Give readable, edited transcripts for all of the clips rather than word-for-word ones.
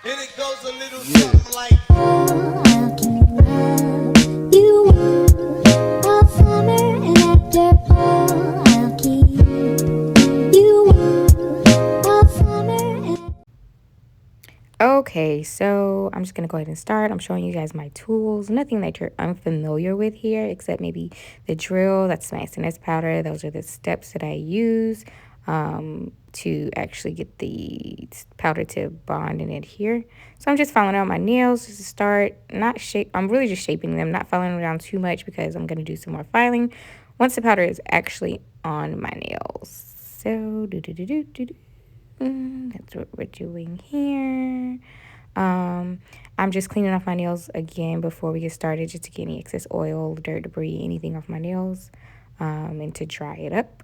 And it goes a little something like, I'll keep love you warm all summer, and after fall, I'll keep you warm all summer. Okay, so I'm just gonna go ahead and start. I'm showing you guys my tools. Nothing that you're unfamiliar with here, except maybe the drill. That's my SNS powder. Those are the steps that I use to actually get the powder to bond and adhere. So I'm just filing out my nails just to start. Not shape. I'm really just shaping them, not filing them down too much because I'm gonna do some more filing once the powder is actually on my nails. So do do do do do do. That's what we're doing here. Um, I'm just cleaning off my nails again before we get started, just to get any excess oil, dirt, debris, anything off my nails, and to dry it up.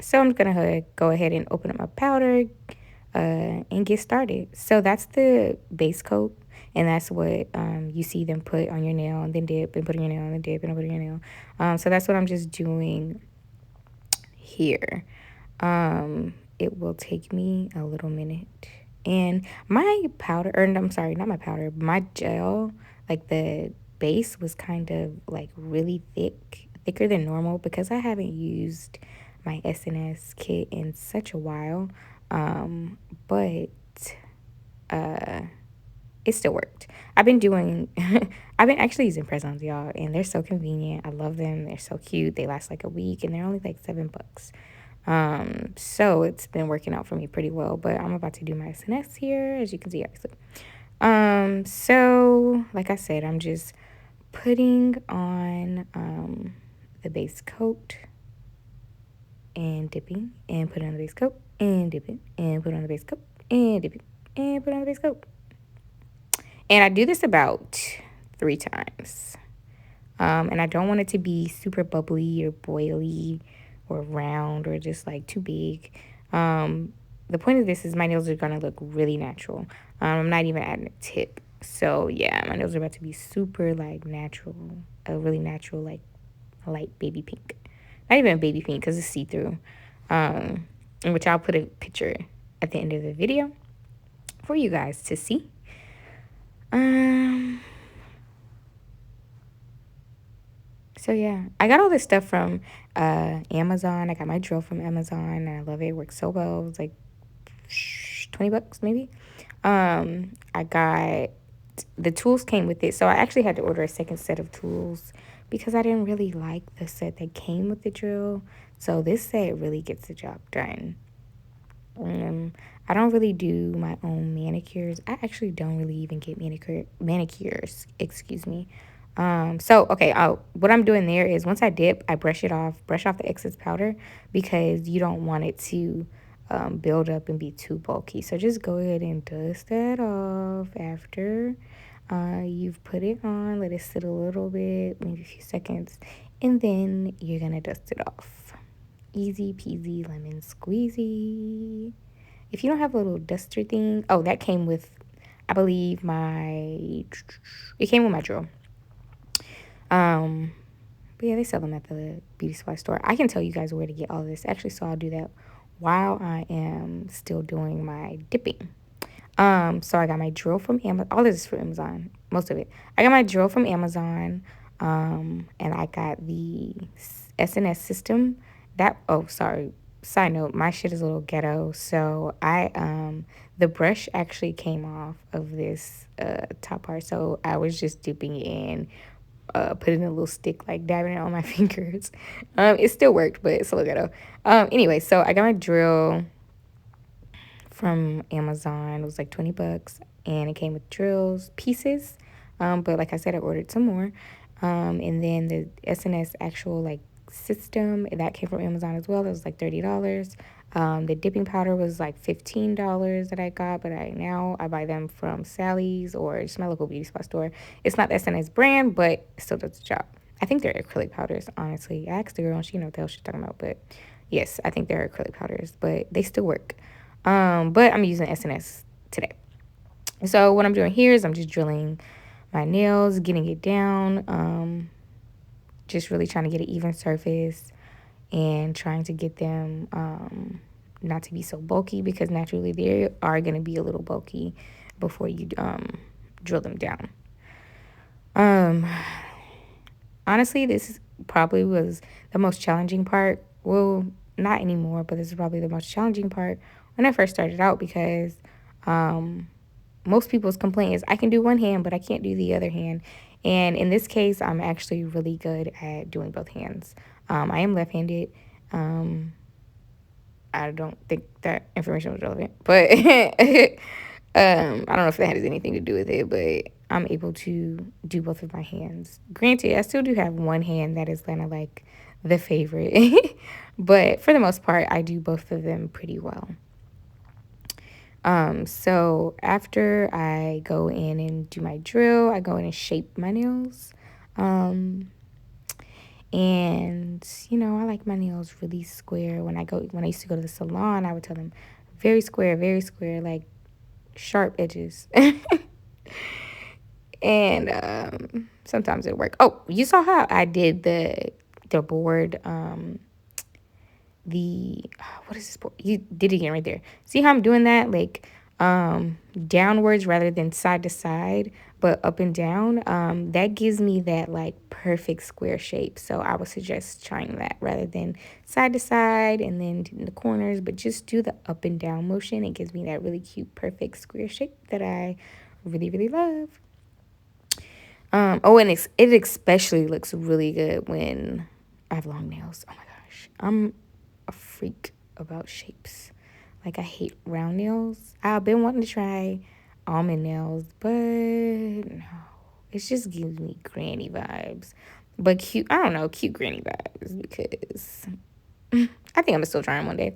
So I'm gonna go ahead and open up my powder and get started. So that's the base coat, and that's what you see them put on your nail and then dip and put on your nail and then dip and put on your nail. So that's what I'm just doing here. It will take me a little minute. And my powder, or I'm sorry, not my powder, my gel, like the base was kind of like really thick, thicker than normal because I haven't used my SNS kit in such a while. But uh, it still worked. I've been doing, I've been actually using press-ons, y'all, and they're so convenient. I love them. They're so cute. They last like a week, and they're only like $7. So it's been working out for me pretty well. But I'm about to do my SNS here, as you can see, obviously. So like I said, I'm just putting on the base coat and dipping and put on the base coat and dipping and put on the base coat and dipping and put on the base coat. And I do this about 3 times. And I don't want it to be super bubbly or boily or round or just like too big. The point of this is my nails are gonna look really natural. I'm not even adding a tip. So yeah, my nails are about to be super like natural, a really natural like light baby pink. Not even a baby pink because it's see through. In which I'll put a picture at the end of the video for you guys to see. Um, So yeah, I got all this stuff from Amazon. I got my drill from Amazon, and I love it. It works so well. It was like $20 maybe. I got the tools came with it, so I actually had to order a second set of tools because I didn't really like the set that came with the drill. So this set really gets the job done. I don't really do my own manicures. I actually don't really even get manicures, excuse me. So okay, what I'm doing there is once I dip, I brush off the excess powder because you don't want it to build up and be too bulky. So just go ahead and dust that off after you've put it on. Let it sit a little bit, maybe a few seconds, and then you're gonna dust it off. Easy peasy lemon squeezy. If you don't have a little duster thing, oh, that came with, I believe it came with my drill. Um, but yeah, they sell them at the beauty supply store. I can tell you guys where to get all this actually, so I'll do that while I am still doing my dipping. So I got my drill from Amazon. All this is from Amazon, most of it. I got my drill from Amazon, and I got the SNS system. Oh, sorry. Side note, my shit is a little ghetto. So the brush actually came off of this top part. So I was just dipping it in, putting a little stick, like dabbing it on my fingers. It still worked, but it's a little ghetto. Anyway, so I got my drill from Amazon. It was like $20, and it came with drills pieces. But like I said, I ordered some more. And then the SNS actual like system that came from Amazon as well. It was like $30. The dipping powder was like $15 that I got, but I buy them from Sally's or just my local beauty supply store. It's not the SNS brand, but it still does the job. I think they're acrylic powders, honestly. I asked the girl and she know what the hell she's talking about, but yes, I think they're acrylic powders, but they still work. But I'm using SNS today. So what I'm doing here is I'm just drilling my nails, getting it down, just really trying to get an even surface and trying to get them not to be so bulky because naturally they are going to be a little bulky. before you drill them down. Um, Honestly, this probably was the most challenging part. Well, not anymore, but this is probably the most challenging part when I first started out because um, most people's complaint is I can do one hand, but I can't do the other hand. And in this case, I'm actually really good at doing both hands. I am left-handed. Um, I don't think that information was relevant, but I don't know if that has anything to do with it, but I'm able to do both of my hands. Granted, I still do have one hand that is kind of like the favorite, but for the most part, I do both of them pretty well. So after I go in and do my drill, I go in and shape my nails. Um, and I like my nails really square. When I used to go to the salon, I would tell them very square, like sharp edges. And sometimes it worked. Oh, you saw how I did the board, the what is this board? You did it again right there. See how I'm doing that, like downwards rather than side to side, but up and down. That gives me that like perfect square shape. So I would suggest trying that rather than side to side and then in the corners, but just do the up and down motion. It gives me that really cute perfect square shape that I really really love. Oh, and it especially looks really good when I have long nails. Oh my gosh, I'm a freak about shapes. Like I hate round nails. I've been wanting to try almond nails, but no, it just gives me granny vibes. But cute, I don't know, cute granny vibes because I think I'm gonna still try them one day.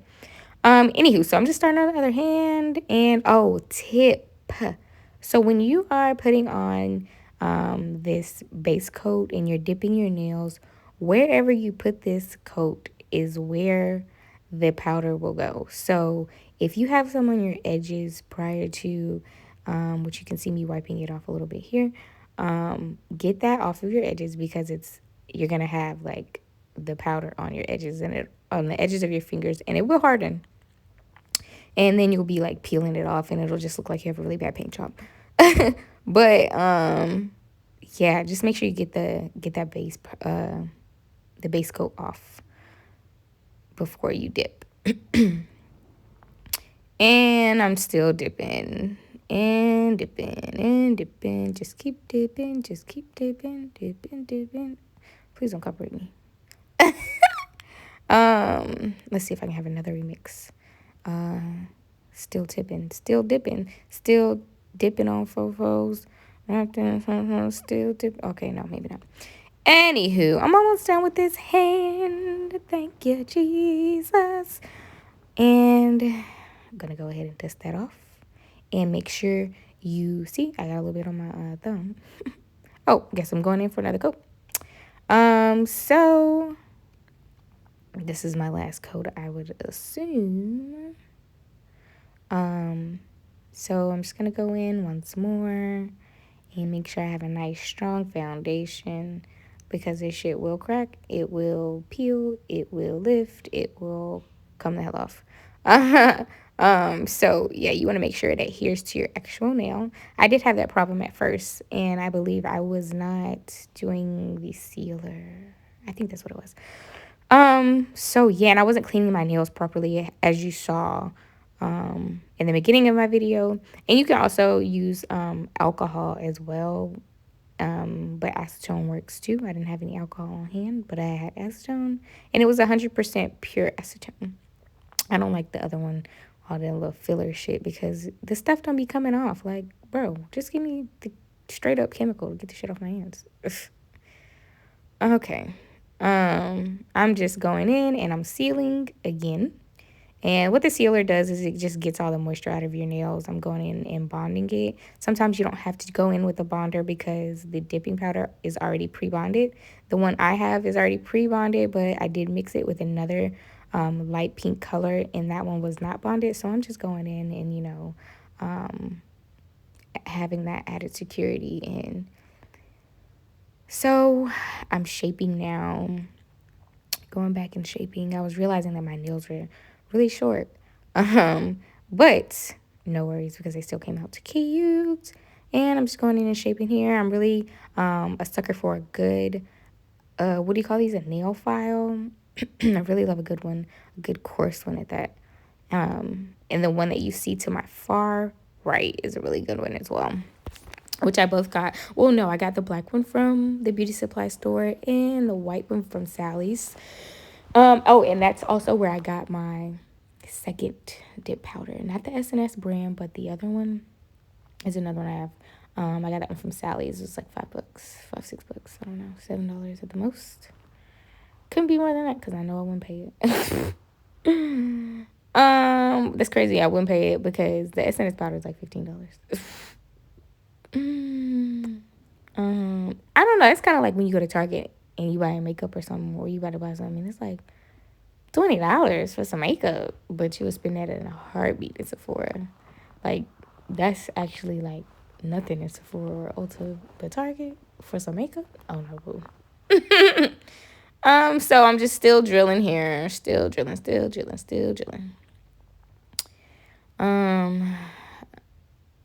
Anywho, so I'm just starting on the other hand, and oh, tip. So when you are putting on this base coat and you're dipping your nails, wherever you put this coat is where the powder will go. So if you have some on your edges prior to, which you can see me wiping it off a little bit here, get that off of your edges because you're gonna have like the powder on your edges and it on the edges of your fingers, and it will harden. And then you'll be like peeling it off and it'll just look like you have a really bad paint job. But yeah, just make sure you get that the base coat off before you dip. And I'm still dipping and dipping and dipping. Just keep dipping, dipping. Please don't copyright me. Let's see if I can have another remix. Still tipping, still dipping, still dipping on fofos. Still dip. Okay, no, maybe not. Anywho, I'm almost done with this hand. Thank you, Jesus. And I'm gonna go ahead and dust that off and make sure you see I got a little bit on my thumb. Oh, guess I'm going in for another coat. So this is my last coat, I would assume. So I'm just gonna go in once more and make sure I have a nice strong foundation because this shit will crack, it will peel, it will lift, it will come the hell off. So yeah, you want to make sure it adheres to your actual nail. I did have that problem at first, and I believe I was not doing the sealer. I think that's what it was. So yeah, and I wasn't cleaning my nails properly as you saw in the beginning of my video. And you can also use alcohol as well. But acetone works too. I didn't have any alcohol on hand, but I had acetone, and it was 100% pure acetone. I don't like the other one, all that little filler shit, because the stuff don't be coming off. Like, bro, just give me the straight up chemical to get the shit off my hands. Okay. I'm just going in and I'm sealing again. And what the sealer does is it just gets all the moisture out of your nails. I'm going in and bonding it. Sometimes you don't have to go in with a bonder because the dipping powder is already pre-bonded. The one I have is already pre-bonded, but I did mix it with another light pink color, and that one was not bonded. So I'm just going in and, having that added security in. So I'm shaping now. Going back and shaping, I was realizing that my nails were really short. But no worries because they still came out cute. And I'm just going in and shaping here. I'm really a sucker for a good, what do you call these? A nail file. I really love a good one, a good coarse one at that. And the one that you see to my far right is a really good one as well, which I both got. Well, no, I got the black one from the beauty supply store and the white one from Sally's. Oh, and that's also where I got my second dip powder. Not the S&S brand, but the other one is another one I have. I got that one from Sally's. It was like $5, $6. I don't know, $7 at the most. Couldn't be more than that because I know I wouldn't pay it. That's crazy. I wouldn't pay it because the S&S powder is like $15. I don't know. It's kind of like when you go to Target and you buy makeup or something, or you about to buy something. It's like $20 for some makeup, but you would spend that in a heartbeat at Sephora. Like, that's actually like nothing in Sephora or Ulta, but Target for some makeup. Oh no, boo. So I'm just still drilling here, still drilling.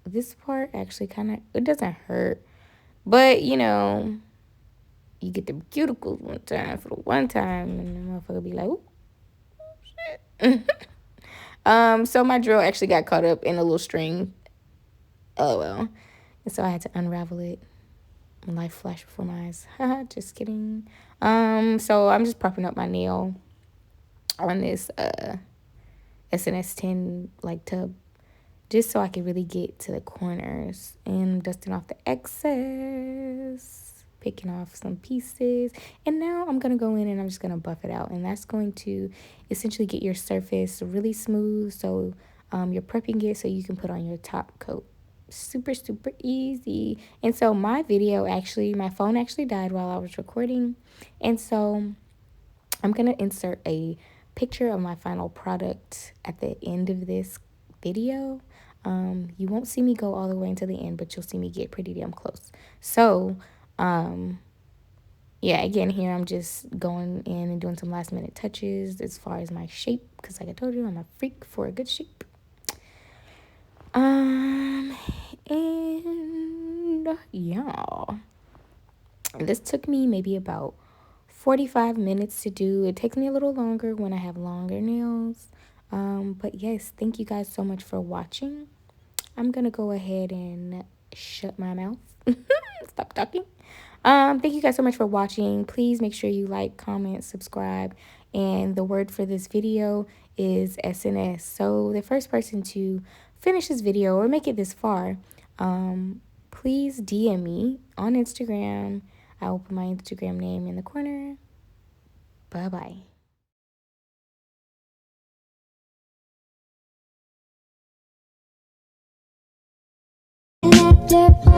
This part actually kind of, it doesn't hurt, but you know, you get the cuticles one time for the one time, and the motherfucker be like, "Ooh, shit." So my drill actually got caught up in a little string. Oh well, and so I had to unravel it. Life flashed before my eyes. Just kidding. So I'm just propping up my nail on this S&S 10 like tub, just so I can really get to the corners, and dusting off the excess, picking off some pieces, and now I'm gonna go in and I'm just gonna buff it out, and that's going to essentially get your surface really smooth, so you're prepping it so you can put on your top coat. Super easy. And so my phone actually died while I was recording, and so I'm gonna insert a picture of my final product at the end of this video. You won't see me go all the way until the end, but you'll see me get pretty damn close. So yeah, again, here I'm just going in and doing some last minute touches as far as my shape, because like I told you, I'm a freak for a good shape. And yeah, this took me maybe about 45 minutes to do. It takes me a little longer when I have longer nails. But yes, thank you guys so much for watching. I'm gonna go ahead and shut my mouth. Stop talking. Thank you guys so much for watching. Please make sure you like, comment, subscribe. And the word for this video is S&S. So the first person to finish this video or make it this far, please DM me on Instagram. I will put my Instagram name in the corner. Bye-bye. And after